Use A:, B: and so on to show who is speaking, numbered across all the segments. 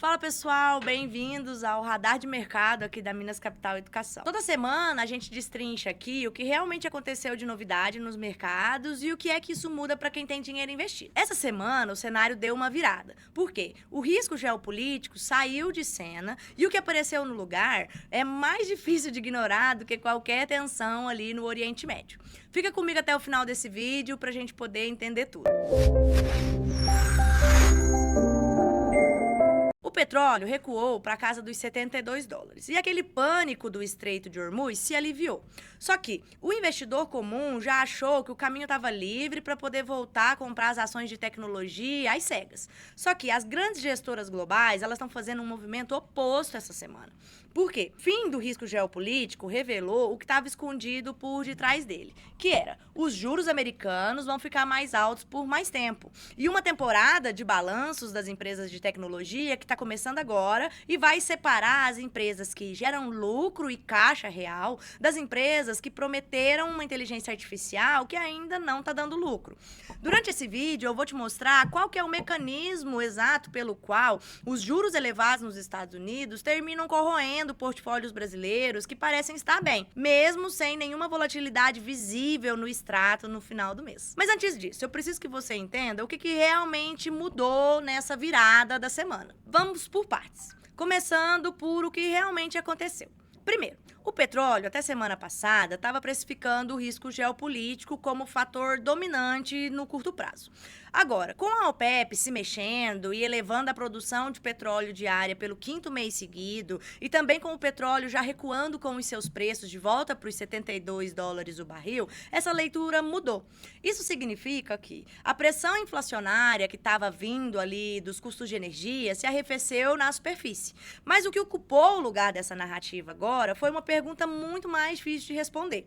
A: Fala pessoal, bem-vindos ao Radar de Mercado aqui da Minas Capital Educação. Toda semana a gente destrincha aqui o que realmente aconteceu de novidade nos mercados e o que é que isso muda para quem tem dinheiro investido. Essa semana o cenário deu uma virada. Por quê? O risco geopolítico saiu de cena e o que apareceu no lugar é mais difícil de ignorar do que qualquer tensão ali no Oriente Médio. Fica comigo até o final desse vídeo para a gente poder entender tudo. O petróleo recuou para a casa dos $72 e aquele pânico do Estreito de Hormuz se aliviou. Só que o investidor comum já achou que o caminho estava livre para poder voltar a comprar as ações de tecnologia às cegas. Só que as grandes gestoras globais elas estão fazendo um movimento oposto essa semana. Por quê? O fim do risco geopolítico revelou o que estava escondido por detrás dele, que era os juros americanos vão ficar mais altos por mais tempo. E uma temporada de balanços das empresas de tecnologia que está começando agora e vai separar as empresas que geram lucro e caixa real das empresas que prometeram uma inteligência artificial que ainda não está dando lucro. Durante esse vídeo eu vou te mostrar qual que é o mecanismo exato pelo qual os juros elevados nos Estados Unidos terminam corroendo portfólios brasileiros que parecem estar bem, mesmo sem nenhuma volatilidade visível no extrato no final do mês. Mas antes disso, eu preciso que você entenda o que realmente mudou nessa virada da semana. Vamos por partes, começando por o que realmente aconteceu. Primeiro, o petróleo, até semana passada, estava precificando o risco geopolítico como fator dominante no curto prazo. Agora, com a OPEP se mexendo e elevando a produção de petróleo diária pelo 5º mês seguido, e também com o petróleo já recuando com os seus preços de volta para os $72 o barril, essa leitura mudou. Isso significa que a pressão inflacionária que estava vindo ali dos custos de energia se arrefeceu na superfície. Mas o que ocupou o lugar dessa narrativa agora foi uma pergunta muito mais difícil de responder,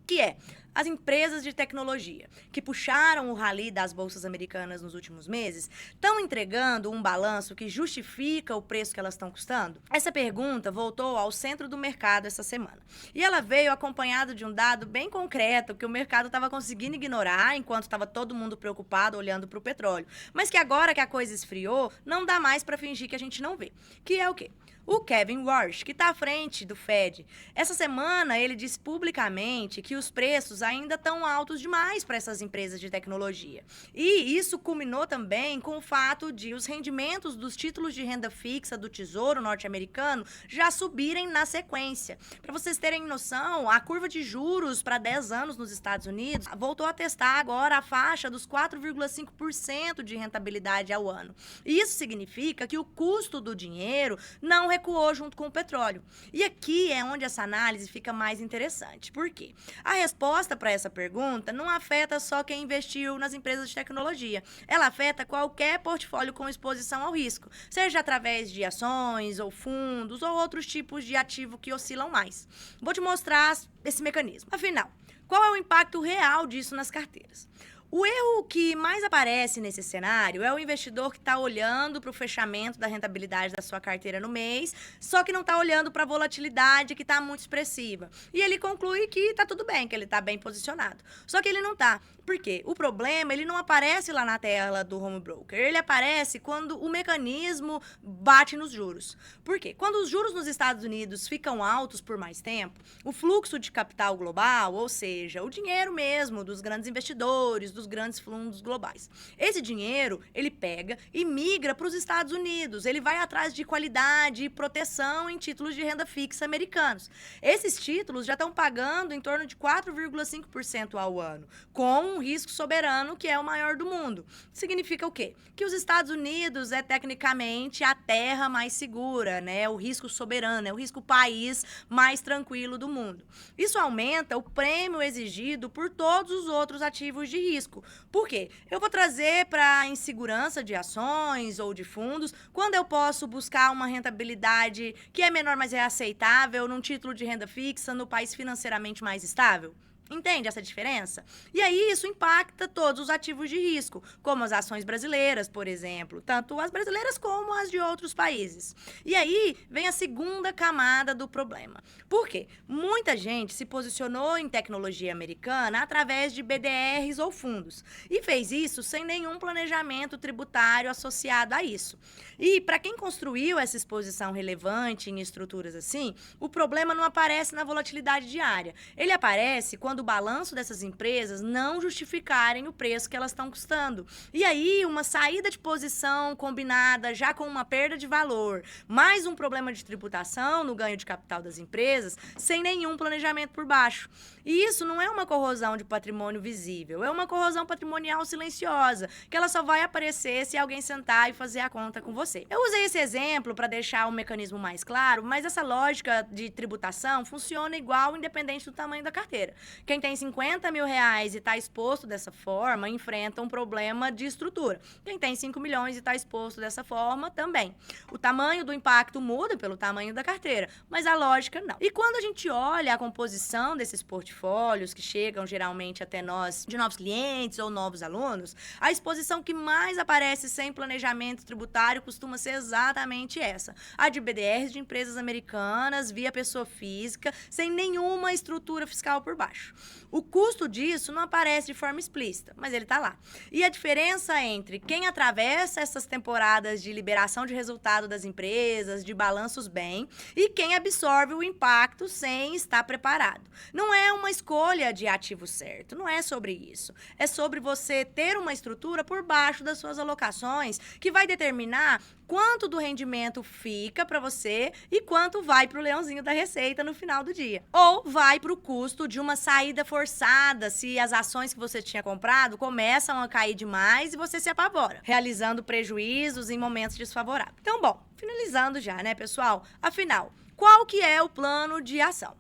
A: que é as empresas de tecnologia que puxaram o rally das bolsas americanas nos últimos meses estão entregando um balanço que justifica o preço que elas estão custando? Essa pergunta voltou ao centro do mercado essa semana. E ela veio acompanhada de um dado bem concreto que o mercado estava conseguindo ignorar enquanto estava todo mundo preocupado olhando para o petróleo. Mas que agora que a coisa esfriou, não dá mais para fingir que a gente não vê. Que é o quê? O Kevin Warsh, que está à frente do Fed, essa semana ele disse publicamente que os preços ainda estão altos demais para essas empresas de tecnologia. E isso culminou também com o fato de os rendimentos dos títulos de renda fixa do Tesouro norte-americano já subirem na sequência. Para vocês terem noção, a curva de juros para 10 anos nos Estados Unidos voltou a testar agora a faixa dos 4,5% de rentabilidade ao ano. E isso significa que o custo do dinheiro não recuou junto com o petróleo. E aqui é onde essa análise fica mais interessante. Por quê? A resposta para essa pergunta não afeta só quem investiu nas empresas de tecnologia. Ela afeta qualquer portfólio com exposição ao risco, seja através de ações ou fundos ou outros tipos de ativo que oscilam mais. Vou te mostrar esse mecanismo. Afinal, qual é o impacto real disso nas carteiras? O erro que mais aparece nesse cenário é o investidor que está olhando para o fechamento da rentabilidade da sua carteira no mês, só que não está olhando para a volatilidade que está muito expressiva. E ele conclui que está tudo bem, que ele está bem posicionado. Só que ele não está. Por quê? O problema, ele não aparece lá na tela do home broker. Ele aparece quando o mecanismo bate nos juros. Por quê? Quando os juros nos Estados Unidos ficam altos por mais tempo, o fluxo de capital global, ou seja, o dinheiro mesmo dos grandes investidores, dos grandes fundos globais. Esse dinheiro, ele pega e migra para os Estados Unidos. Ele vai atrás de qualidade e proteção em títulos de renda fixa americanos. Esses títulos já estão pagando em torno de 4,5% ao ano, com um risco soberano que é o maior do mundo. Significa o quê? Que os Estados Unidos é tecnicamente a terra mais segura, né? O risco soberano, é o risco país mais tranquilo do mundo. Isso aumenta o prêmio exigido por todos os outros ativos de risco. Por quê? Eu vou trazer para a insegurança de ações ou de fundos, quando eu posso buscar uma rentabilidade que é menor, mas é aceitável, num título de renda fixa, no país financeiramente mais estável? Entende essa diferença? E aí isso impacta todos os ativos de risco, como as ações brasileiras, por exemplo, tanto as brasileiras como as de outros países. E aí vem a segunda camada do problema. Por quê? Muita gente se posicionou em tecnologia americana através de BDRs ou fundos e fez isso sem nenhum planejamento tributário associado a isso. E para quem construiu essa exposição relevante em estruturas assim, o problema não aparece na volatilidade diária. Ele aparece quando o balanço dessas empresas não justificarem o preço que elas estão custando. E aí, uma saída de posição combinada já com uma perda de valor, mais um problema de tributação no ganho de capital das empresas, sem nenhum planejamento por baixo. E isso não é uma corrosão de patrimônio visível, é uma corrosão patrimonial silenciosa, que ela só vai aparecer se alguém sentar e fazer a conta com você. Eu usei esse exemplo para deixar o mecanismo mais claro, mas essa lógica de tributação funciona igual independente do tamanho da carteira. Quem tem 50 mil reais e está exposto dessa forma, enfrenta um problema de estrutura. Quem tem 5 milhões e está exposto dessa forma, também. O tamanho do impacto muda pelo tamanho da carteira, mas a lógica não. E quando a gente olha a composição desses portfólios, que chegam geralmente até nós, de novos clientes ou novos alunos, a exposição que mais aparece sem planejamento tributário costuma ser exatamente essa. A de BDRs de empresas americanas, via pessoa física, sem nenhuma estrutura fiscal por baixo. O custo disso não aparece de forma explícita, mas ele está lá. E a diferença entre quem atravessa essas temporadas de liberação de resultado das empresas, de balanços bem, e quem absorve o impacto sem estar preparado. Não é uma escolha de ativo certo, não é sobre isso. É sobre você ter uma estrutura por baixo das suas alocações que vai determinar quanto do rendimento fica para você e quanto vai para o leãozinho da receita no final do dia. Ou vai para o custo de uma saída forçada, se as ações que você tinha comprado começam a cair demais e você se apavora, realizando prejuízos em momentos desfavoráveis. Então, bom, finalizando já, né, pessoal? Afinal, qual que é o plano de ação?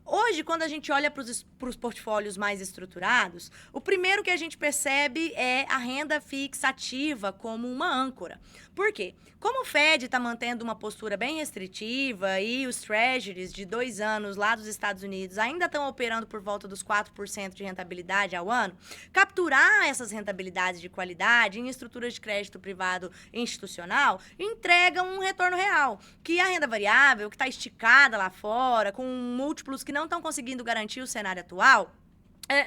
A: Hoje, quando a gente olha para os portfólios mais estruturados, o primeiro que a gente percebe é a renda fixa ativa como uma âncora. Por quê? Como o Fed está mantendo uma postura bem restritiva e os treasuries de 2 anos lá dos Estados Unidos ainda estão operando por volta dos 4% de rentabilidade ao ano, capturar essas rentabilidades de qualidade em estruturas de crédito privado institucional entrega um retorno real, que a renda variável, que está esticada lá fora, com múltiplos que não estão conseguindo garantir o cenário atual,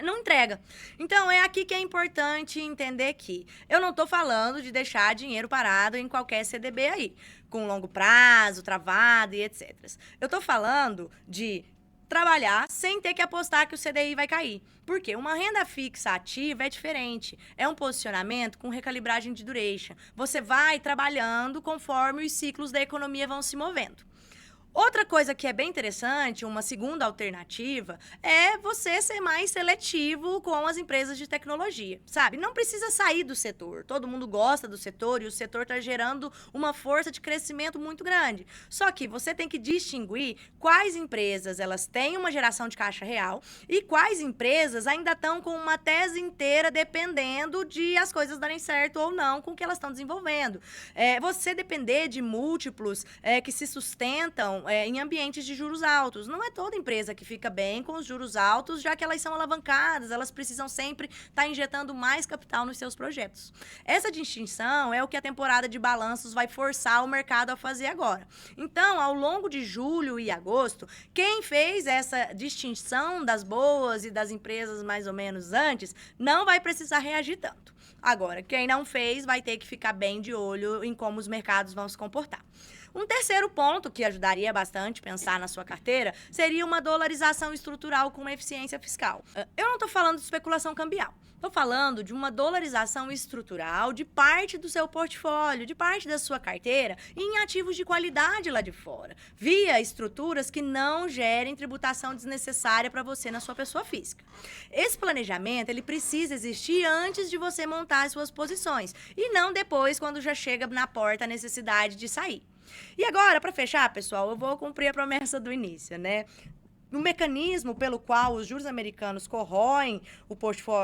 A: não entrega. Então, é aqui que é importante entender que eu não estou falando de deixar dinheiro parado em qualquer CDB aí, com longo prazo, travado e etc. Eu estou falando de trabalhar sem ter que apostar que o CDI vai cair. Por quê? Uma renda fixa ativa é diferente. É um posicionamento com recalibragem de duration. Você vai trabalhando conforme os ciclos da economia vão se movendo. Outra coisa que é bem interessante, uma segunda alternativa, é você ser mais seletivo com as empresas de tecnologia, sabe? Não precisa sair do setor. Todo mundo gosta do setor e o setor está gerando uma força de crescimento muito grande. Só que você tem que distinguir quais empresas elas têm uma geração de caixa real e quais empresas ainda estão com uma tese inteira dependendo de as coisas darem certo ou não com o que elas estão desenvolvendo. Você depender de múltiplos que se sustentam em ambientes de juros altos. Não é toda empresa que fica bem com os juros altos, já que elas são alavancadas, elas precisam sempre estar injetando mais capital nos seus projetos. Essa distinção é o que a temporada de balanços vai forçar o mercado a fazer agora. Então, ao longo de julho e agosto, quem fez essa distinção das boas e das empresas mais ou menos antes, não vai precisar reagir tanto. Agora, quem não fez vai ter que ficar bem de olho em como os mercados vão se comportar. Um terceiro ponto que ajudaria bastante a pensar na sua carteira seria uma dolarização estrutural com eficiência fiscal. Eu não estou falando de especulação cambial. Estou falando de uma dolarização estrutural de parte do seu portfólio, de parte da sua carteira, em ativos de qualidade lá de fora, via estruturas que não gerem tributação desnecessária para você na sua pessoa física. Esse planejamento, ele precisa existir antes de você montar as suas posições, e não depois, quando já chega na porta a necessidade de sair. E agora, para fechar, pessoal, eu vou cumprir a promessa do início, né? no mecanismo pelo qual os juros americanos corroem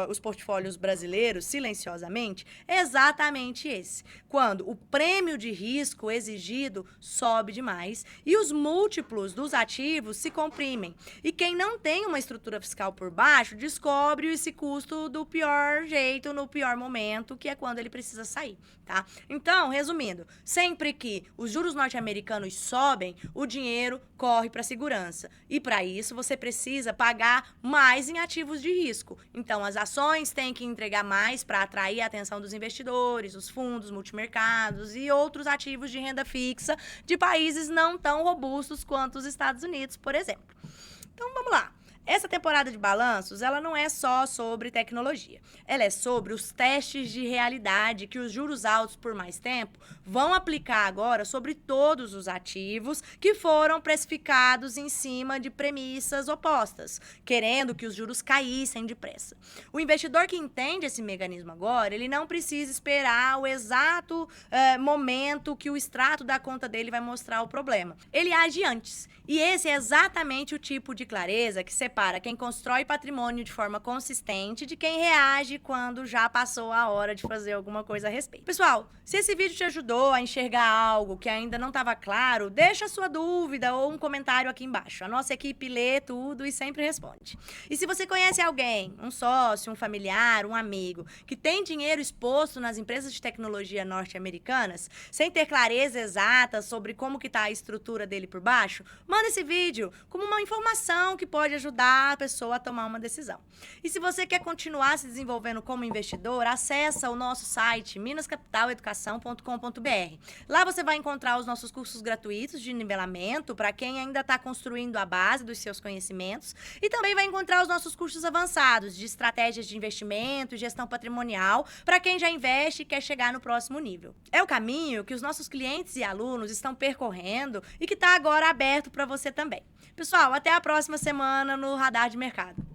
A: os portfólios brasileiros silenciosamente, é exatamente esse. Quando o prêmio de risco exigido sobe demais e os múltiplos dos ativos se comprimem. E quem não tem uma estrutura fiscal por baixo descobre esse custo do pior jeito, no pior momento, que é quando ele precisa sair, tá? Então, resumindo, sempre que os juros norte-americanos sobem, o dinheiro corre para a segurança. E para isso, você precisa pagar mais em ativos de risco. Então, as ações têm que entregar mais para atrair a atenção dos investidores, os fundos multimercados e outros ativos de renda fixa de países não tão robustos quanto os Estados Unidos, por exemplo. Então, vamos lá. Essa temporada de balanços, ela não é só sobre tecnologia. Ela é sobre os testes de realidade que os juros altos por mais tempo vão aplicar agora sobre todos os ativos que foram precificados em cima de premissas opostas, querendo que os juros caíssem depressa. O investidor que entende esse mecanismo agora, ele não precisa esperar o exato momento que o extrato da conta dele vai mostrar o problema. Ele age antes. E esse é exatamente o tipo de clareza que separa quem constrói patrimônio de forma consistente de quem reage quando já passou a hora de fazer alguma coisa a respeito. Pessoal, se esse vídeo te ajudou a enxergar algo que ainda não estava claro, deixa a sua dúvida ou um comentário aqui embaixo. A nossa equipe lê tudo e sempre responde. E se você conhece alguém, um sócio, um familiar, um amigo, que tem dinheiro exposto nas empresas de tecnologia norte-americanas, sem ter clareza exata sobre como que está a estrutura dele por baixo, manda esse vídeo como uma informação que pode ajudar a pessoa a tomar uma decisão. E se você quer continuar se desenvolvendo como investidor, acessa o nosso site minascapitaleducação.com.br. Lá você vai encontrar os nossos cursos gratuitos de nivelamento para quem ainda está construindo a base dos seus conhecimentos e também vai encontrar os nossos cursos avançados de estratégias de investimento e gestão patrimonial para quem já investe e quer chegar no próximo nível. É o caminho que os nossos clientes e alunos estão percorrendo e que está agora aberto para você também. Pessoal, até a próxima semana no Radar de Mercado.